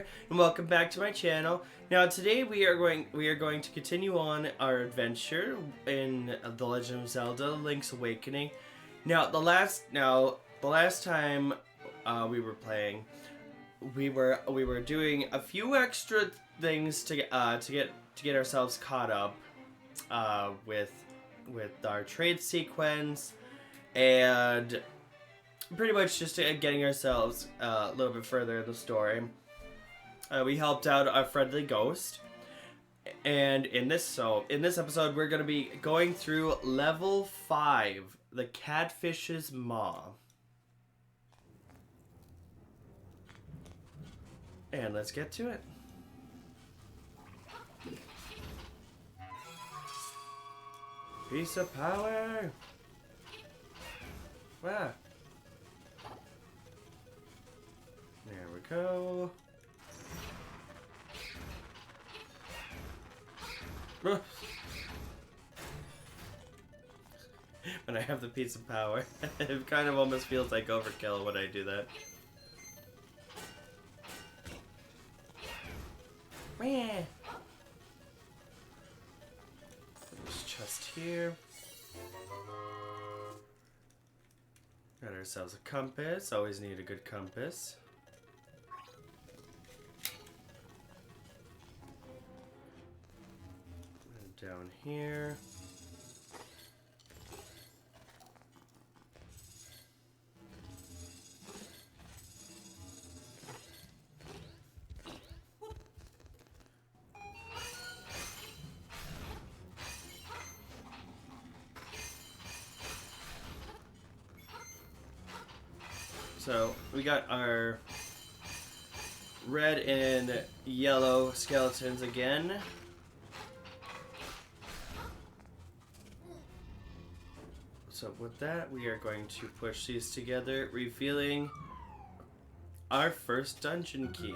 here, and welcome back to my channel. Now today we are going to continue on our adventure in The Legend of Zelda: Link's Awakening. Now the last time we were playing, we were doing a few extra things to get ourselves caught up with our trade sequence and pretty much just getting ourselves a little bit further in the story. We helped out our friendly ghost, and in this episode we're going to be going through level 5, the Catfish's Maw. And let's get to it. Piece of power! Ah. There we go. When I have the piece of power, it kind of almost feels like overkill when I do that. Put this chest here. Got ourselves a compass. Always need a good compass. And down here. So we got our red and yellow skeletons again. So with that, we are going to push these together, revealing our first dungeon key.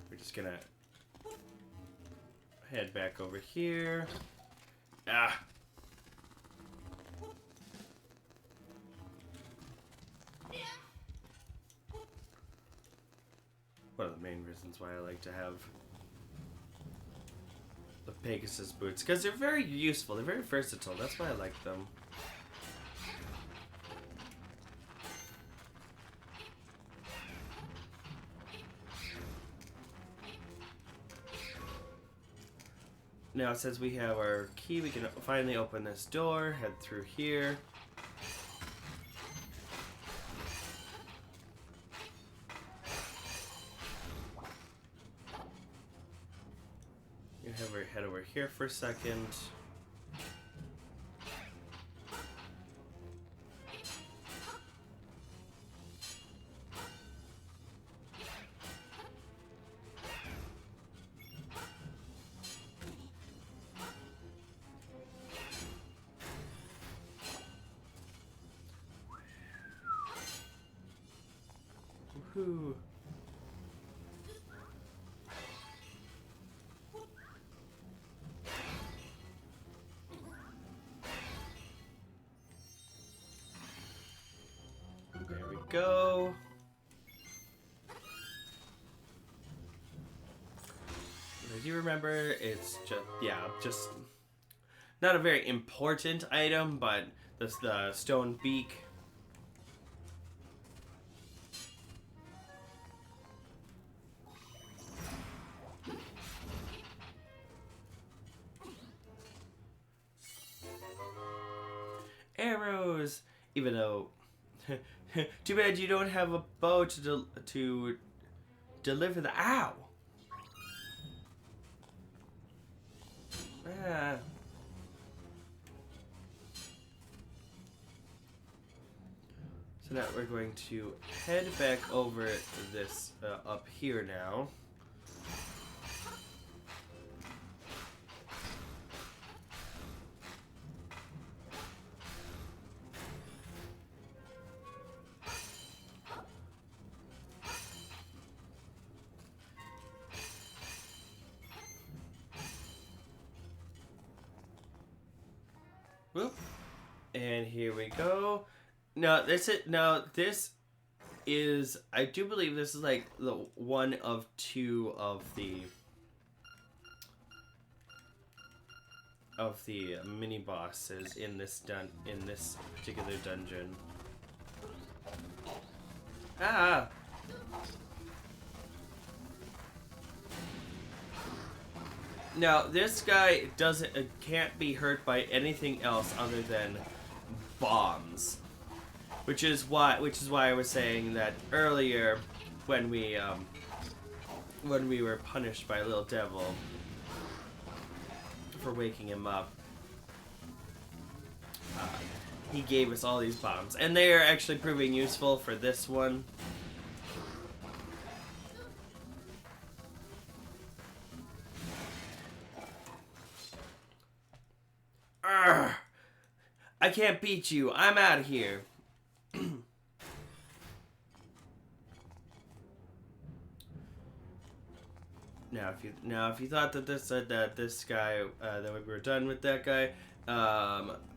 We're just gonna head back over here. One of the main reasons why I like to have the Pegasus boots, because they're very useful, they're very versatile, that's why I like them. Now since we have our key, we can finally open this door, head through here. Head over here for a second. Woohoo! Go. As you remember, it's just not a very important item, but the stone beak. Arrows, even though. Too bad you don't have a bow to deliver the ow. So now we're going to head back over this up here now. Whoop. And here we go. Now this is, I do believe this is like the one of two of the mini bosses in this particular dungeon. Ah! Now this guy can't be hurt by anything else other than bombs, which is why I was saying that earlier when we were punished by Little Devil for waking him up. He gave us all these bombs, and they are actually proving useful for this one. Arrgh! I can't beat you. I'm out of here. Now, if you thought that this guy that we were done with that guy,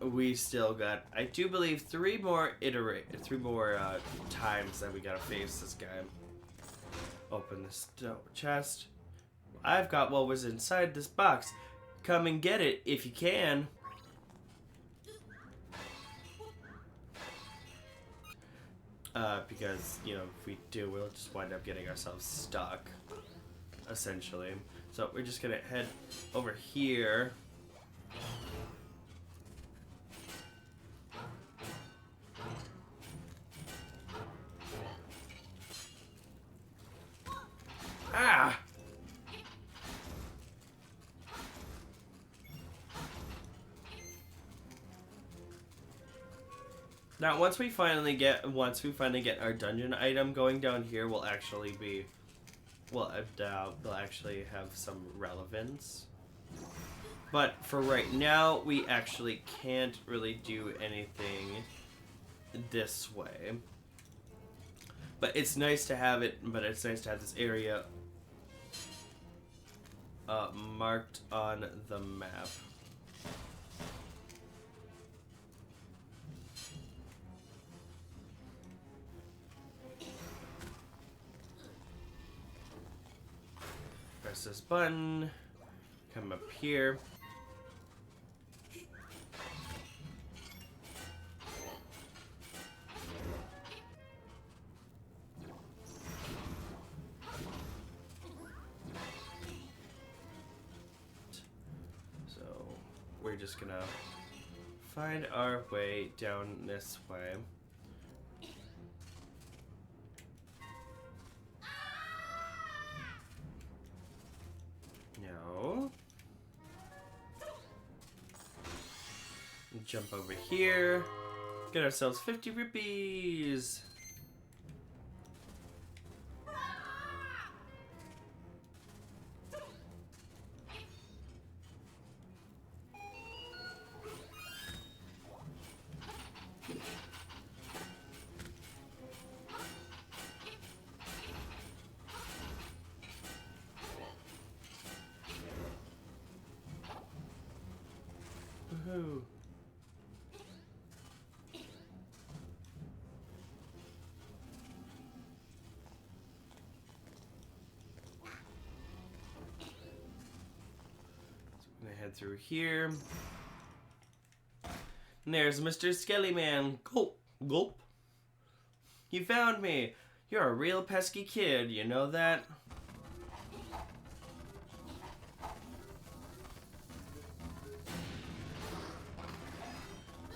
we still got, I do believe, three more times that we gotta face this guy. Open this chest. I've got what was inside this box. Come and get it if you can. Because, you know, if we do, we'll just wind up getting ourselves stuck, essentially. So we're just gonna head over here. Ah! Now, once we finally get our dungeon item going down here, we'll actually have some relevance. But for right now, we actually can't really do anything this way. But it's nice to have it. But it's nice to have this area marked on the map. Press this button, come up here. So we're just gonna find our way down this way. No. Jump over here. Get ourselves 50 rupees. Woohoo. I'm gonna head through here. And there's Mr. Skellyman. Gulp, gulp. You found me. You're a real pesky kid, you know that?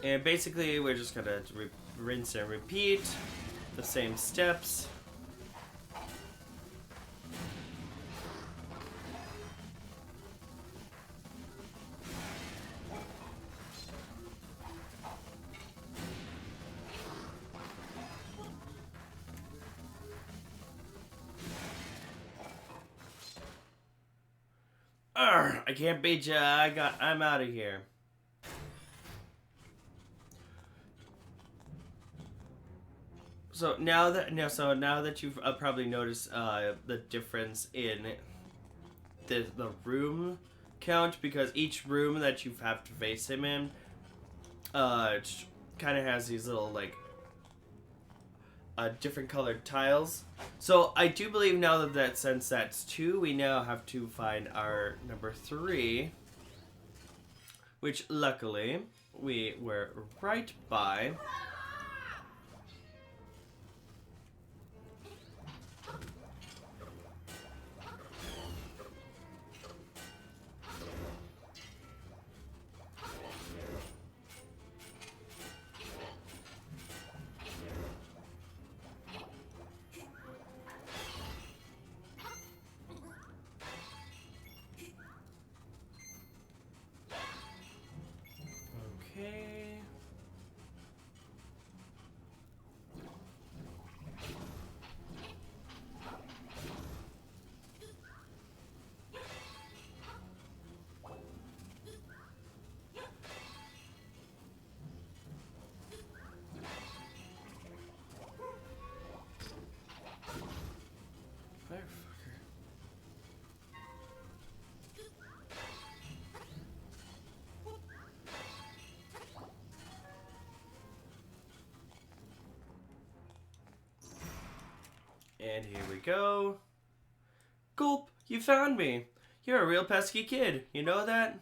And basically, we're just gonna rinse and repeat the same steps. I can't beat ya. I'm out of here. So now that you've probably noticed the difference in the room count, because each room that you have to face him in kind of has these little like different colored tiles. So I do believe now that since that's 2, we now have to find our number 3, which luckily we were right by. Okay. Motherfucker. And here we go. Gulp, you found me. You're a real pesky kid. You know that?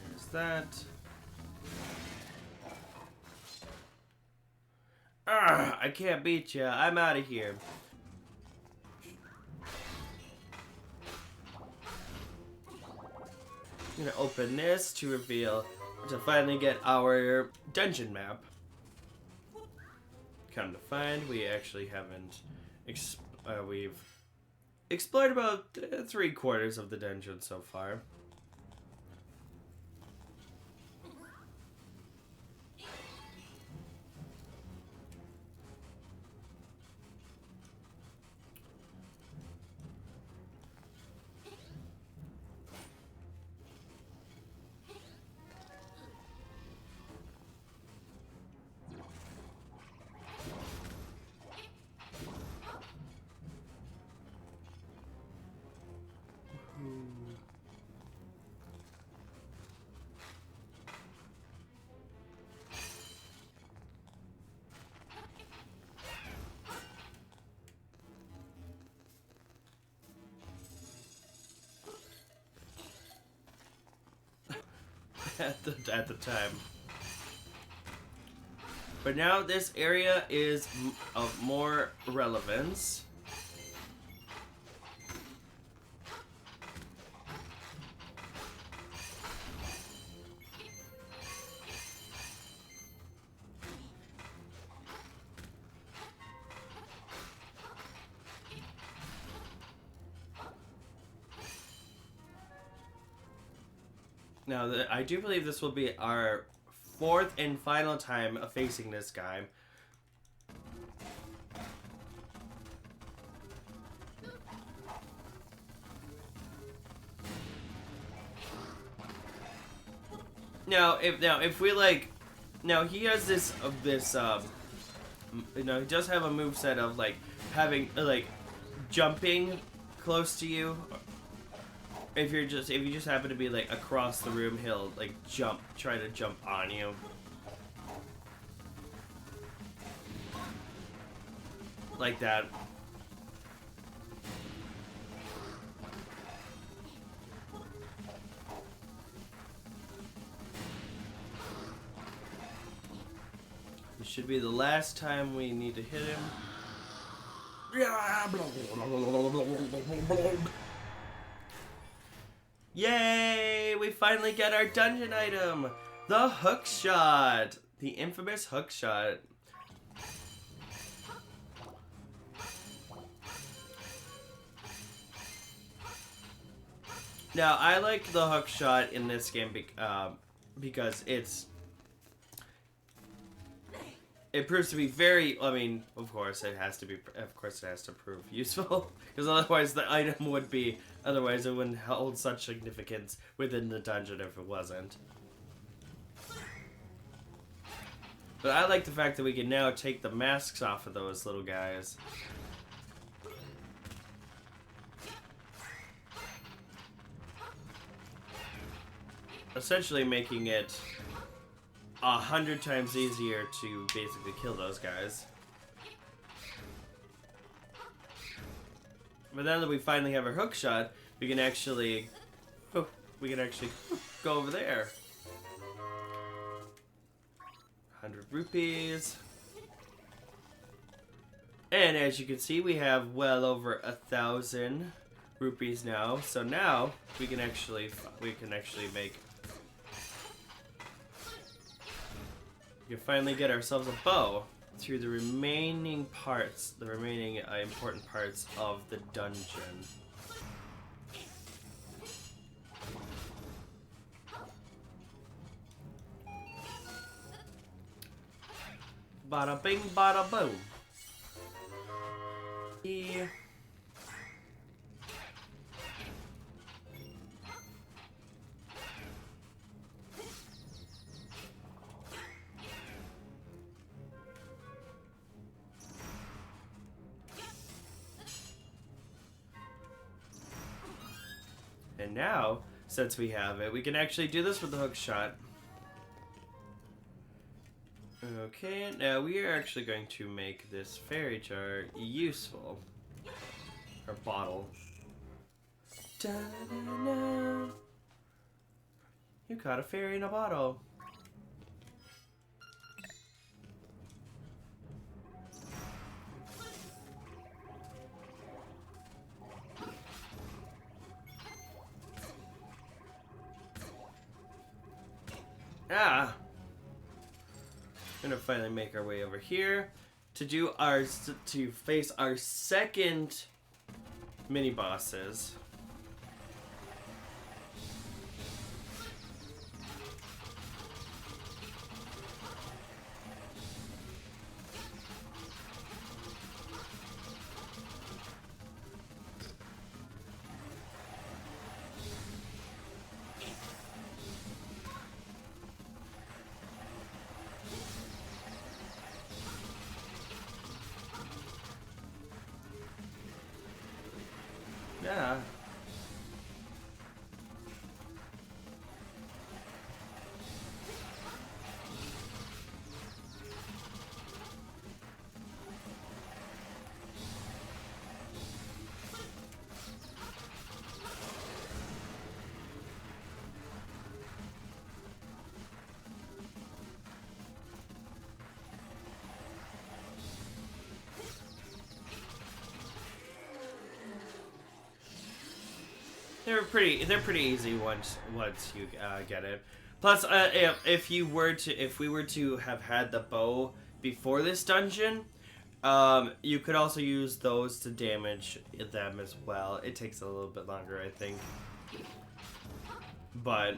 There's that. I can't beat you. I'm out of here. I'm gonna open this to finally get our dungeon map. Come to find, we actually haven't. We've explored about 3/4 of the dungeon so far. At the time. But now this area is of more relevance. Now, I do believe this will be our 4th and final time of facing this guy. Now, if we like, now he has he does have a moveset of like having like jumping close to you. If you just happen to be like across the room, he'll like try to jump on you. Like that. This should be the last time we need to hit him. Yay! We finally get our dungeon item! The hook shot! The infamous hook shot. Now, I like the hook shot in this game because it proves to be very. I mean, of course, it has to be. Of course, it has to prove useful because otherwise, the item would be. Otherwise, it wouldn't hold such significance within the dungeon if it wasn't. But I like the fact that we can now take the masks off of those little guys. Essentially making it 100 times easier to basically kill those guys. But now that we finally have our hook shot, we can actually go over there. 100 rupees. And as you can see, we have well over 1,000 rupees now. So now we can actually make. We can finally get ourselves a bow through the remaining parts, important parts of the dungeon. Bada bing, bada boom. Yeah. And now, since we have it, we can actually do this with the hook shot. Okay, now we are actually going to make this fairy jar useful. Or bottle. Da-da-da. You caught a fairy in a bottle. Ah! We're gonna finally make our way over here to face our second mini bosses. Yeah. They're pretty easy once you get it. Plus, if we were to have had the bow before this dungeon, you could also use those to damage them as well. It takes a little bit longer, I think, but.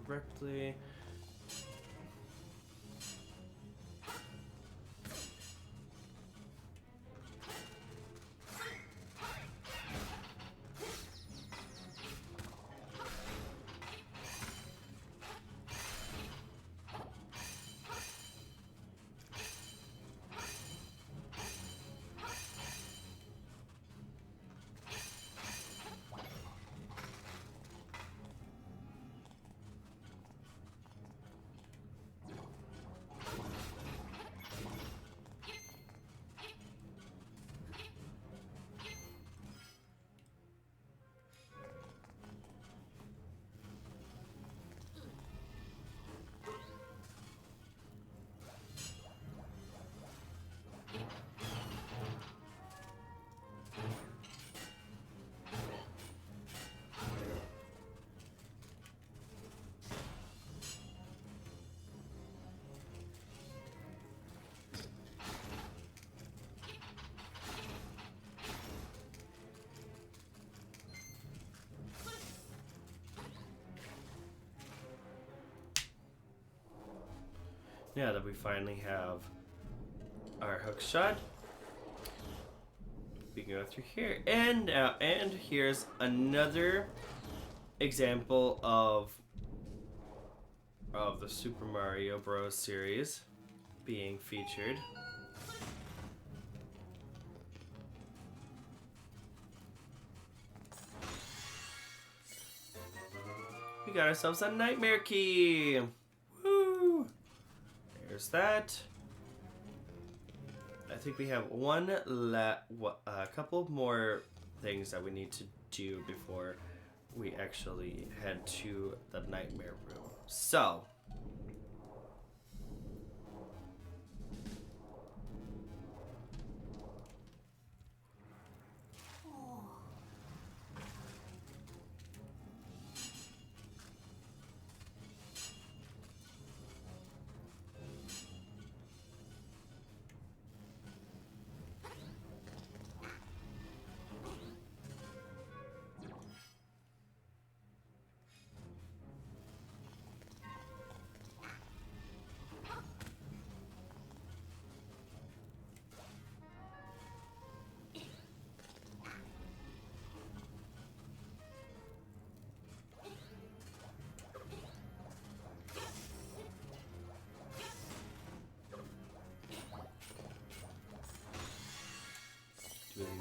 Correctly. Now that we finally have our hook shot, we can go through here, and here's another example of the Super Mario Bros. Series being featured. We got ourselves a Nightmare Key! Woo! There's that. I think we have a couple more things that we need to do before we actually head to the Nightmare Room. So,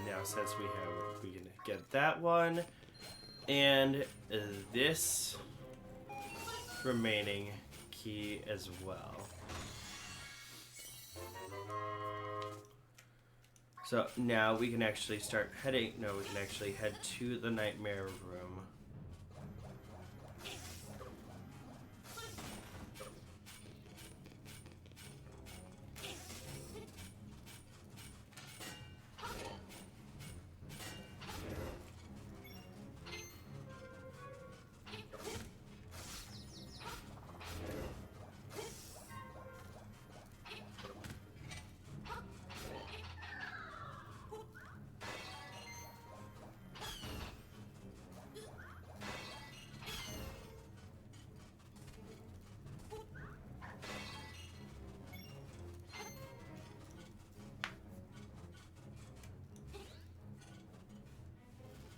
now since we can get that one and this remaining key as well. So now we can actually start heading. No, we can actually head to the Nightmare Room.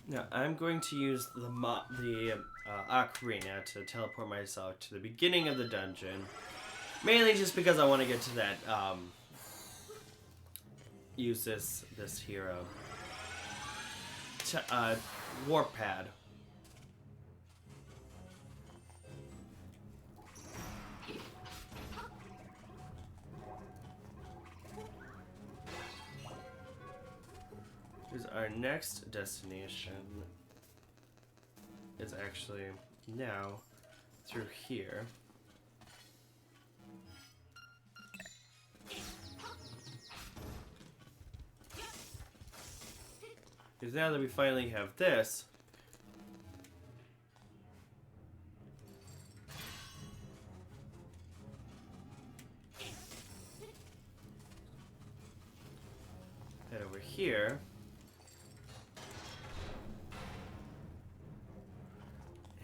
Now I'm going to use the ocarina to teleport myself to the beginning of the dungeon, mainly just because I want to get to that use this hero warp pad. Our next destination is actually now through here. Because now that we finally have this, head over here.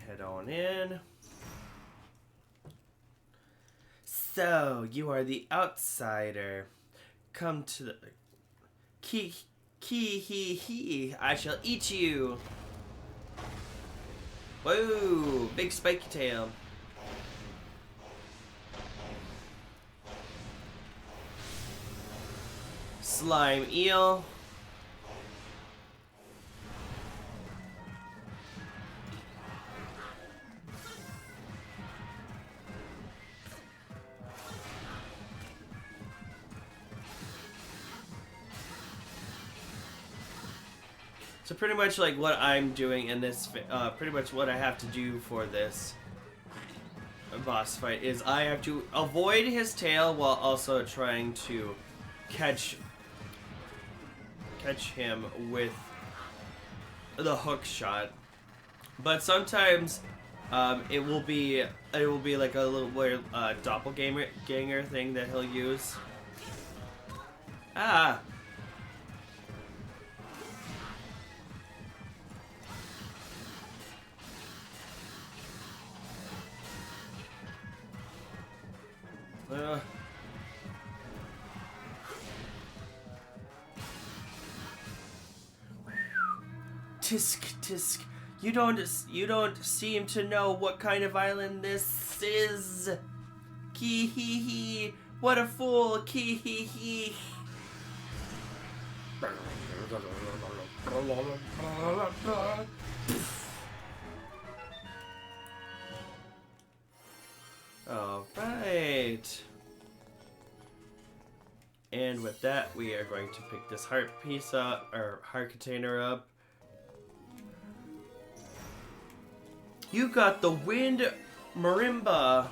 Head on in. So, you are the outsider. Come to the... He. I shall eat you. Whoa, big spiky tail. Slime eel. So pretty much like what I'm doing in this, pretty much what I have to do for this boss fight is I have to avoid his tail while also trying to catch him with the hook shot. But sometimes it will be like a little weird doppelganger thing that he'll use. Ah. tisk tisk. You don't seem to know what kind of island this is. Kee hee hee. What a fool. Kee hee hee. All right. And with that, we are going to pick this heart piece up, or heart container up. You got the wind marimba.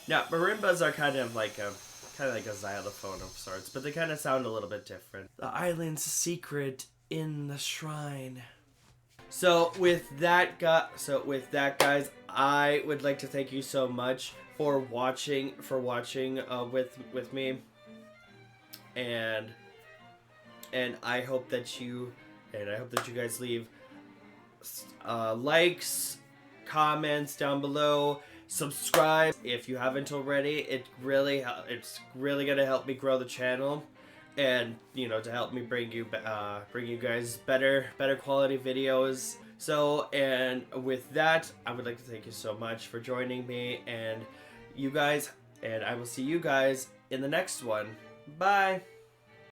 Now, marimbas are kind of like a xylophone of sorts, but they kind of sound a little bit different. The island's secret in the shrine. So with that, guys, I would like to thank you so much for watching with me, and I hope that you guys leave likes, comments down below, subscribe if you haven't already. It's really gonna help me grow the channel, and to help me bring you guys better quality videos. So, and with that, I would like to thank you so much for joining me, and I will see you guys in the next one. Bye.